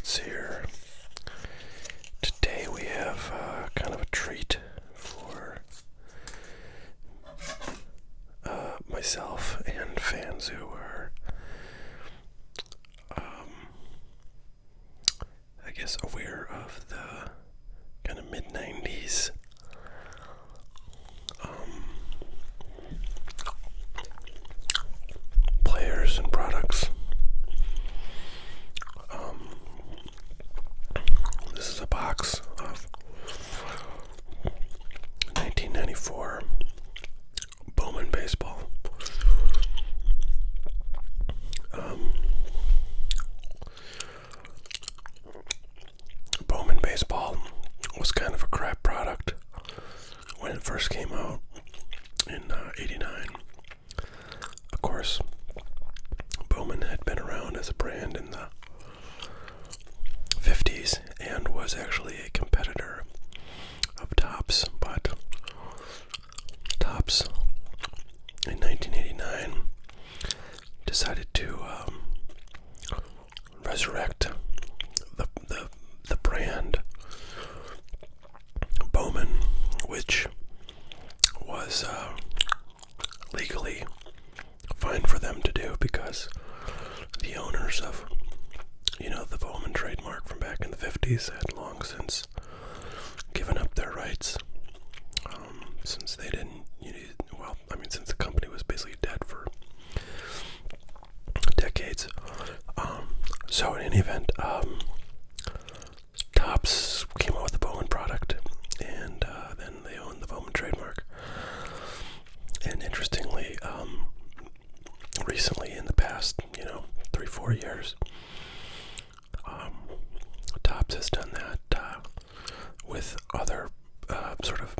notes here. Today we have kind of a treat for myself and fans who are, I guess, aware of the kind of mid-90s players and products. This is a box of 1994 Bowman baseball. Bowman baseball was kind of a crap product when it first came out in '89. Of course, Bowman had been around as a brand in the 50s and was actually a competitor of Topps, but Topps in 1989 decided to resurrect the brand Bowman, which was legally fine for them to do because the owners of the Bowman trademark from back in the 50s had long since given up their rights, since they didn't, since the company was basically dead for decades. So in any event, Topps came out with the Bowman product, and then they owned the Bowman trademark. And interestingly, recently, in the past, 3-4 years, Topps has done that with other sort of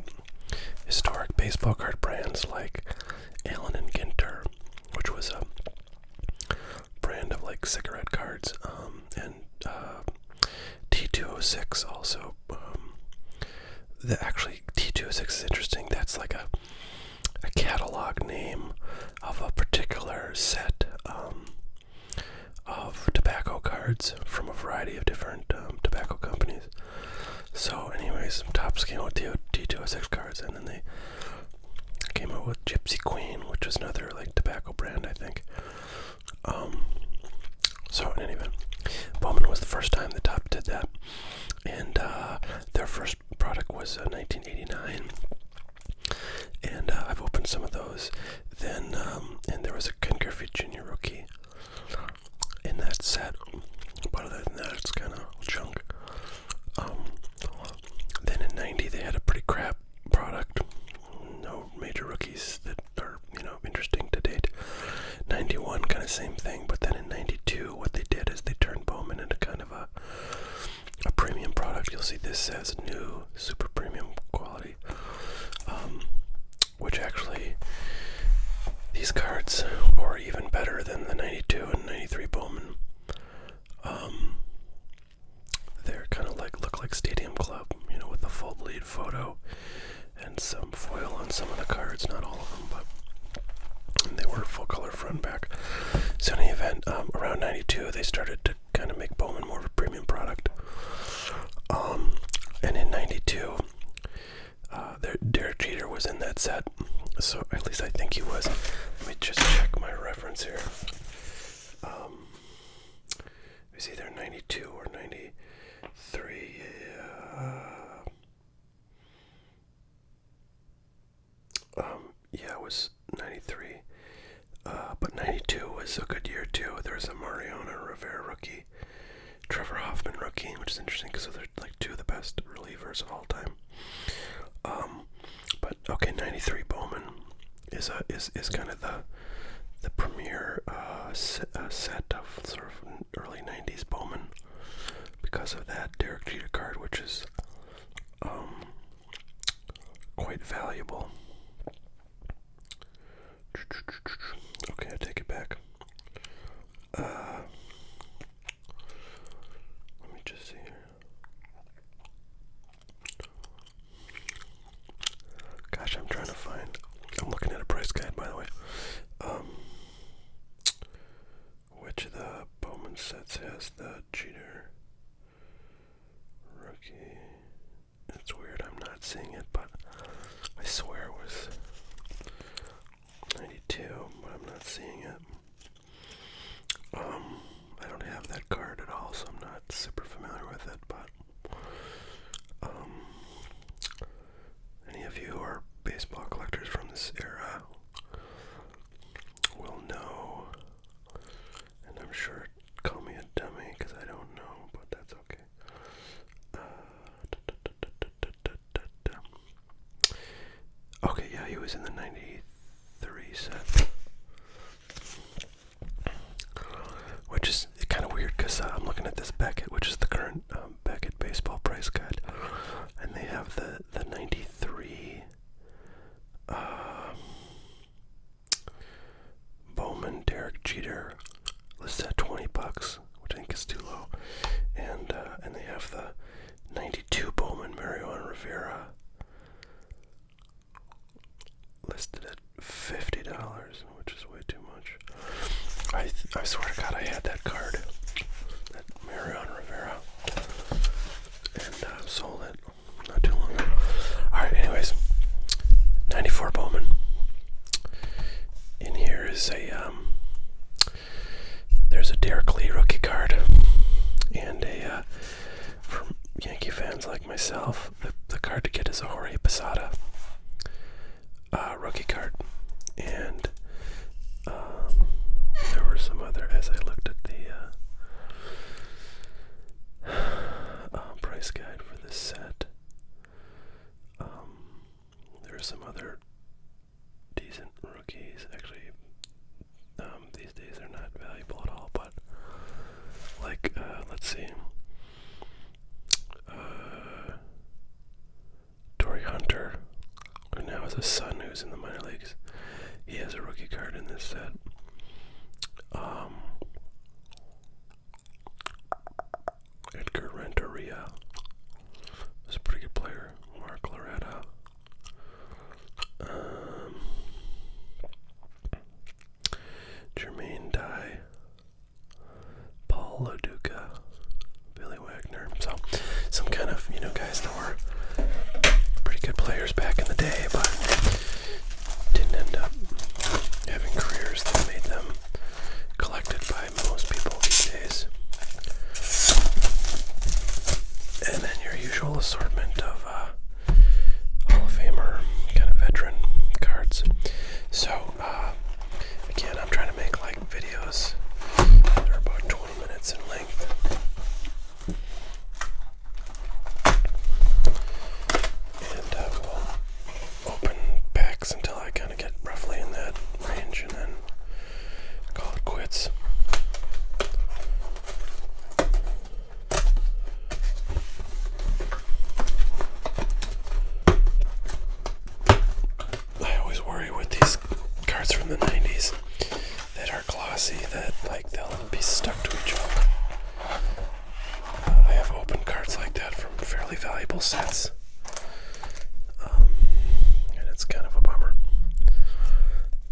historic baseball card brands like Allen and Ginter, which was a brand of like cigarette cards, and T206 also. Actually, T206 is interesting. That's like a catalog name of a particular set of tobacco cards from a variety of different tobacco companies. So anyways, Topps came out with T206 cards, and then they came out with Gypsy Queen, which was another like tobacco brand, I think. So in any event, Bowman was the first time that Topps did that, and their first product was 1989, and I've opened some of those. Then and there was a Ken Griffey Jr. rookie in that set, but other than that, it's kind of junk. Then in '90 they had a pretty crap product. No major rookies that are interesting to date. '91 kind of same thing, but then in '92 what they did is they turned Bowman into kind of a premium product. You'll see this says new super premium quality, which actually these cards are even better than the '92 and '93 Bowman. They're kind of look like Stadium Club, with a full bleed photo and some foil on some of the cards, not all of them, but they were full color front and back. So in any event, around '92 they started to kind of make Bowman more of a premium product. And in '92, Derek Jeter was in that set, so at least I think he was. Let me just check my reference here. It was either '92 or '93. Yeah, it was '93. But '92 was a good year too. There was a Mariano Rivera rookie, Trevor Hoffman rookie, which is interesting because they're like two of the best relievers of all time. But okay, '93 Bowman is kind of the premier set of sort of early '90s Bowman because of that Derek Jeter card, which is quite valuable. Okay, I take it back. Let me just see here. Gosh, I'm trying to find. I'm looking at a price guide, by the way. Which of the Bowman sets has the Jeter rookie. It's weird, I'm not seeing it, but I swear it was 92, but I'm not seeing it. I don't have that card at all, so I'm not super familiar with it, but any of you who are baseball collectors from this era will know, and I'm sure call me a dummy because I don't know, but that's okay. Okay, yeah, he was in the 93 set. Which is kind of weird because I'm looking at this Beckett, which is the current Beckett baseball price guide, and they have the 93 Bowman Derek Jeter listed at $20, which I think is too low, and they have the 92 Bowman Mariano Rivera listed at $50, which is way too much. I swear to God, I had that card, that Mariano Rivera, and sold it not too long ago. Alright, anyways, 94 Bowman. In here is there's a Derek Lee rookie card, and for Yankee fans like myself, the card to get is a Jorge Posada rookie card, and there were some other, as I looked at the price guide for this set, there are some other decent rookies. Actually, these days they're not valuable at all, but like, let's see, Torrey Hunter, who now has a son who's in the minor leagues. He has a rookie card in this set. Edgar Renteria was a pretty good player. Mark Loretta. Jermaine Dye. Paul Loduca. Billy Wagner. So, some kind of, guys that were pretty good players back in the day, but didn't end up having careers that made them collected by most people these days. And then your usual assortment of Hall of Famer kind of veteran cards. So again, I'm trying to make like videos that are about 20 minutes in length. And we'll open packs until I kind of get roughly in that range, and then call it quits. I always worry with these cards from the 90s that are glossy, that like they'll be stuck to each other. I have opened cards like that from fairly valuable sets, and it's kind of a bummer.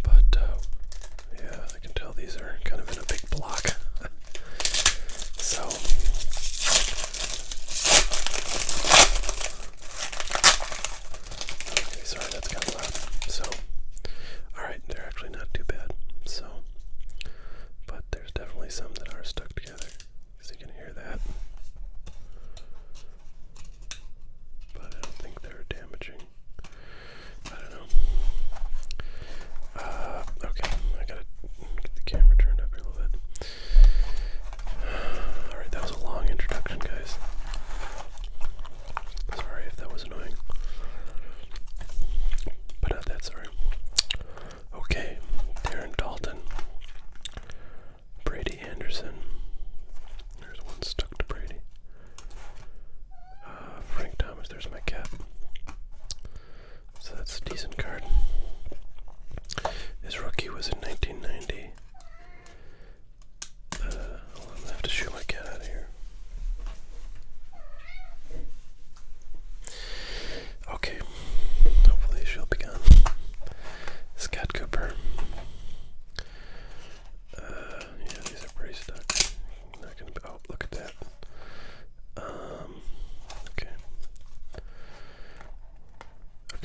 But yeah, I can tell these are kind of in a big block. So okay, sorry, that's kind of loud. So alright, they're actually not too bad. So, but there's definitely some that are stuck together, so you can hear that. But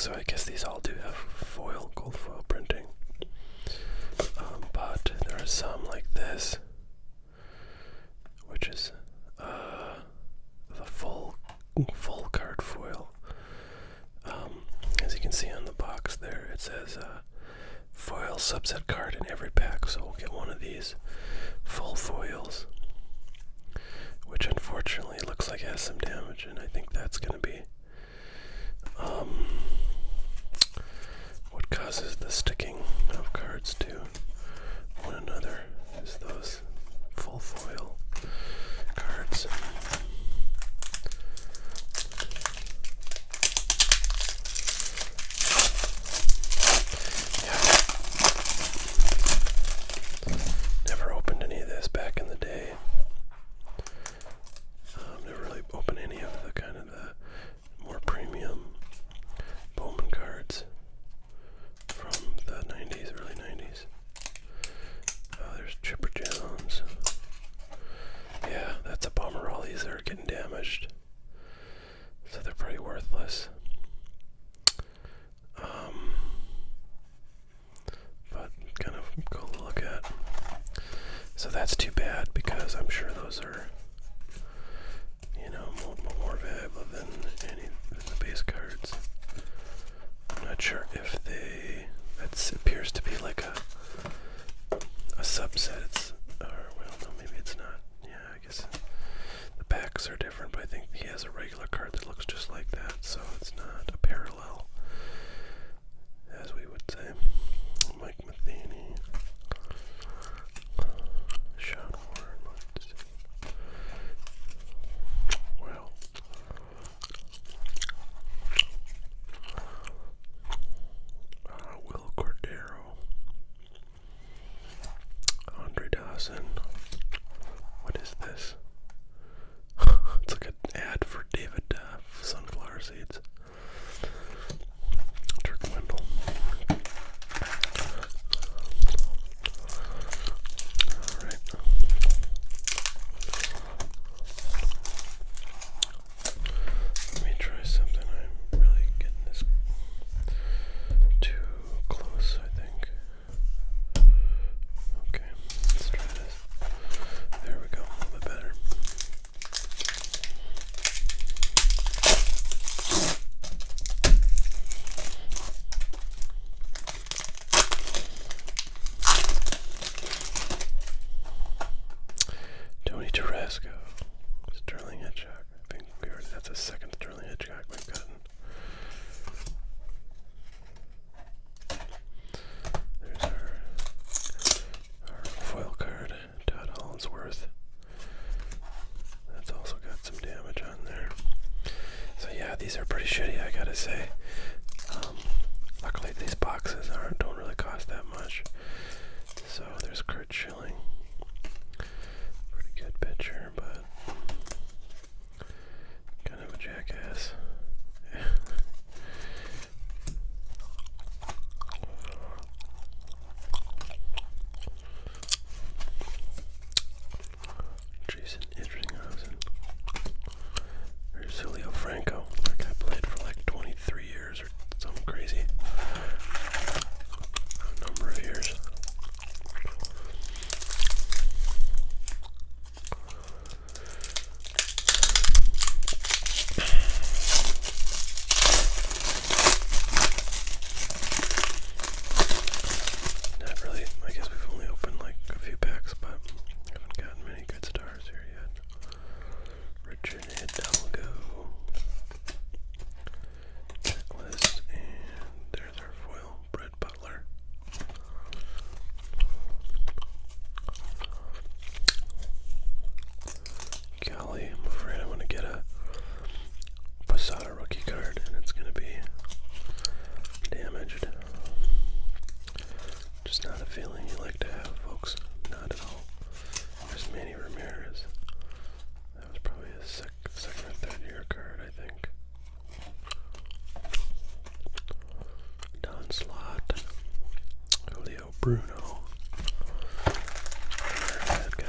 So I guess these all do have gold foil printing. But there are some like this, which is the full card foil. As you can see on the box there, it says foil subset card in every pack. So we'll get one of these full foils, which unfortunately looks like it has some damage, and I think that's going to be what causes the sticking of cards to one another, is those full foil cards. Yeah. Never opened any of this back in the day. Never really opened any of the kind of the more premium Bowman cards from the 90s, early 90s. There's Chipper Jones. Yeah, that's a bummer. All these are getting damaged, so they're pretty worthless. But kind of cool to look at. So that's too bad, because I'm sure those are, more valuable than any of the base cards. I'm not sure if that appears to be like a subset. No, maybe it's not. Yeah, I guess the packs are different, but I think he has a regular card that looks just like that, so it's not a parallel, as we would say. Mike Matheny, Sean Warren. Wow. Will Cordero, Andre Dawson. What is this? It's like an ad for David Sunflower Seeds. Dirk Wendell. Alright. Let me try something. I'm really getting this too close, I think. Okay, let's try this. There we go, a little bit better. Tony Tarasco, Sterling Hitchcock. I think that's the second Sterling Hitchcock we've gotten. There's our foil card, Todd Hollandsworth. That's also got some damage on there. So yeah, these are pretty shitty, I gotta say. Luckily these boxes don't really cost that much. So there's Kurt Schilling. Pretty good pitcher, but kind of a jackass. Jason Idringhausen. There's Julio Franco. That guy played for like 23 years or something crazy. A number of years. Not really. I guess we've only opened like a few packs, but haven't gotten many good stars here yet. Richard Hidalgo. Checklist, and there's our foil, Brett Butler. Golly, I'm afraid I'm going to get a Posada rookie card, and it's going to be damaged. Just not a feeling you like to have, folks. Not at all. There's Manny Ramirez. That was probably a second or third year card, I think. Don Slott. Julio Bruno. There's that guy.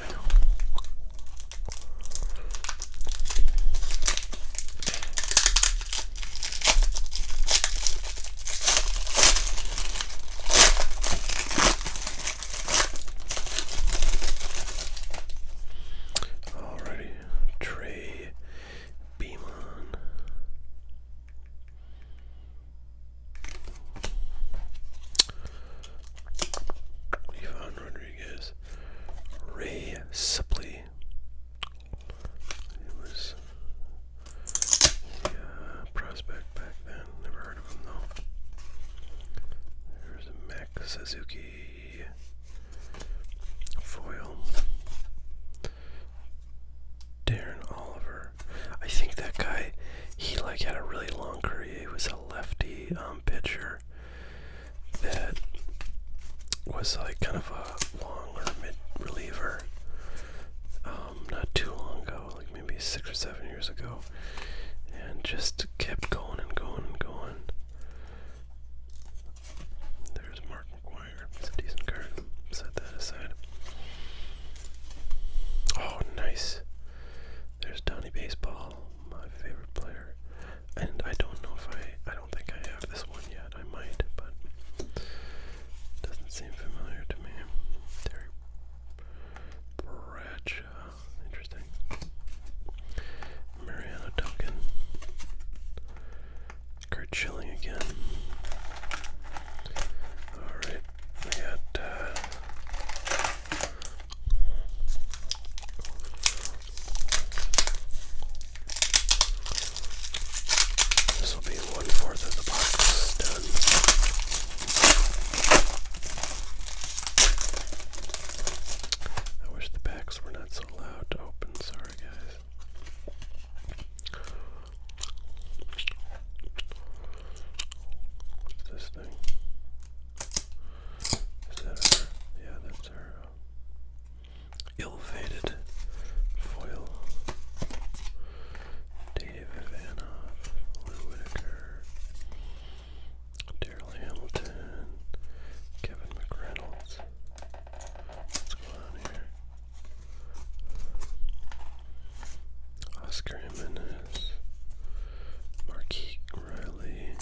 6 or 7 years ago, and just kept going and going and going. There's Mark McGuire. It's a decent card. Set that aside. Oh, nice. There's Donnie Baseball, my favorite player. And I don't know if I don't think I have this one yet. I might, but doesn't seem familiar to me. Terry Bradshaw. Interesting. Mariano Duncan. Kurt Schilling again. Alright, we got this will be 1/4 of the box done. I wish the packs were not so loud to open. Sorry, guys. What's this thing? Is that our? Yeah, that's our ill-fated foil. Dave Ivanoff, Lou Whitaker, Daryl Hamilton, Kevin McReynolds. What's going on here? Oscar Jimenez, Marquis Riley,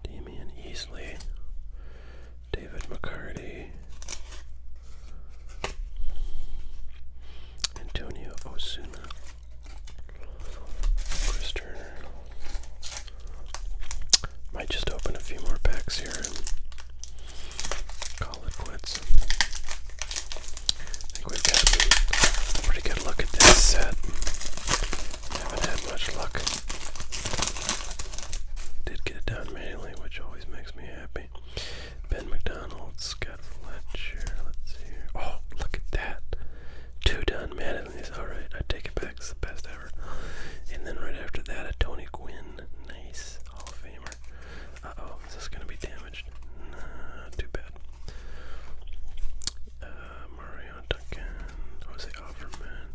Damian Easley, David McCarty, Antonio Osuna, Chris Turner. Might just open a few more packs here and call it quits. I think we've gotten a pretty good look at this set. Haven't had much luck. Did get it done manually, which always makes me happy. Ben McDonald, Scott Fletcher. Let's see here. Oh, look at that. 2 done manually. Alright, I take it back. It's the best ever. And then right after that, a Tony Gwynn. Nice. Hall of Famer. Uh-oh, is this going to be damaged? Nah, too bad. Mario Duncan. Jose Offerman.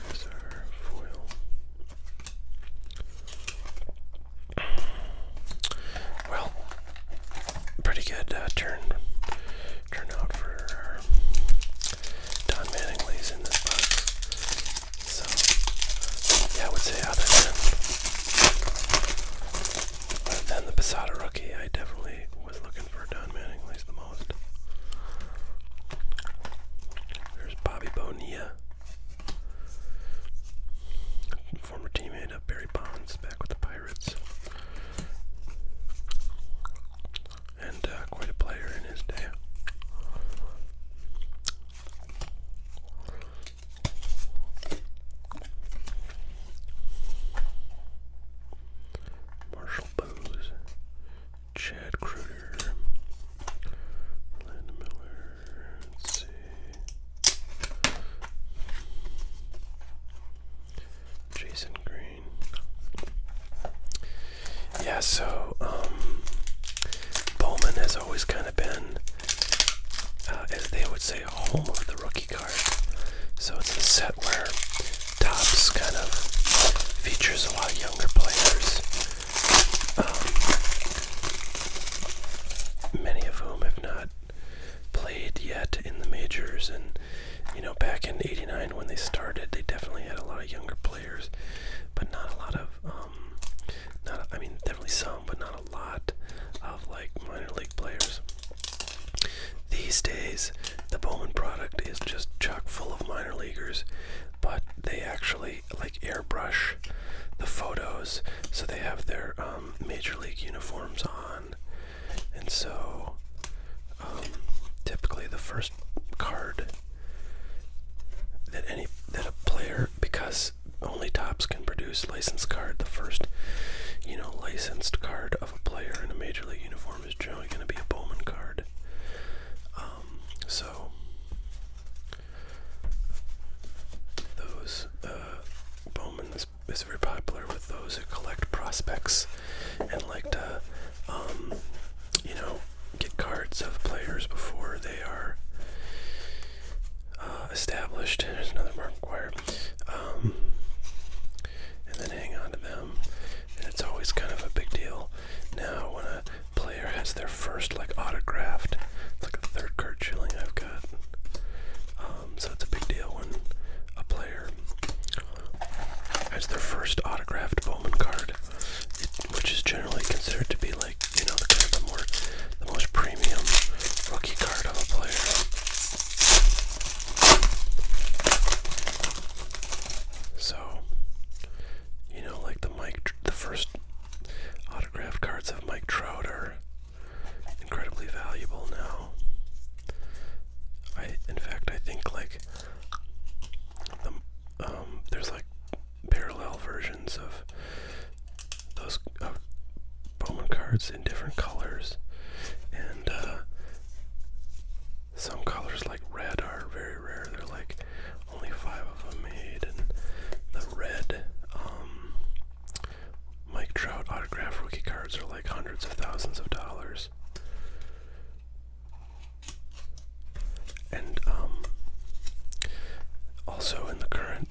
There's our foil. Well, pretty good turnout for our Don Mattingly's in this box. So, yeah, I would say other than the Posada rookie, I definitely was looking for Don Mattingly's the most. There's Bobby Bonilla, former teammate of Barry Bonds, back with the Pirates. And quite a player in his day. Marshall Bowes, Chad Kruger, Orlando Miller, let's see. Jason Green. Yeah, so Bowman has always kind of been, as they would say, home of the rookie card. So it's a set where Topps kind of features a lot of younger players, many of whom have not played yet in the majors. And, you know, back in '89 when they started, they definitely had a lot of younger players, but not a lot of, definitely some, but not a lot of, like, minor league players. These days, the Bowman product is just chock full of minor leaguers, but they actually, like, airbrush the photos, so they have their major league uniforms on. And so, typically the first card that a player, because only Topps can produce licensed card, the first, licensed card of a player in a major league uniform is generally going to be a Bowman card. So established. There's another Mark McGwire. And then hang on to them. And it's always kind of a big deal. Now, when a player has their first, like, autographed, it's like a third card chilling I've got. So it's a big deal when a player has their first autographed Bowman card, which is generally considered to be like, you know, the most premium rookie card of a player. So, you know, like the first autographed cards of Mike Trout are incredibly valuable now. In fact, I think like there's like parallel versions of those Bowman cards in different colors, and some colors like red are very rare. They're like only 5 of them made, and the red Mike Trout autograph rookie cards are like hundreds of thousands of dollars. And also in the current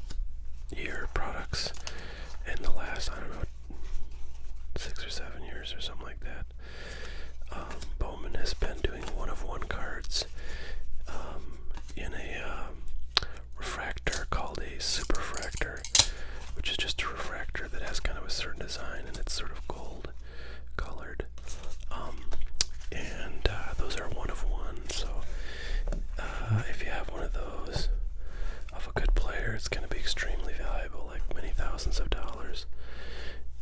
year products, in the last, I don't know, 6 or 7 years or something like that, Bowman has been doing one-of-one cards in a refractor called a superfractor, which is just a refractor that has kind of a certain design and it's sort of gold colored. And those are one-of-one, so if you have one of those of a good player, it's going to be extremely valuable, like many thousands of dollars.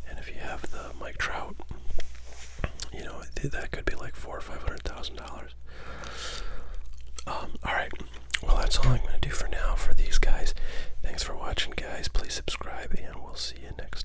And if you have the Mike Trout, you know, that could be like $400,000 or $500,000. All right, well, that's all I'm going to do for now for these guys. Thanks for watching, guys. Please subscribe, and we'll see you next time.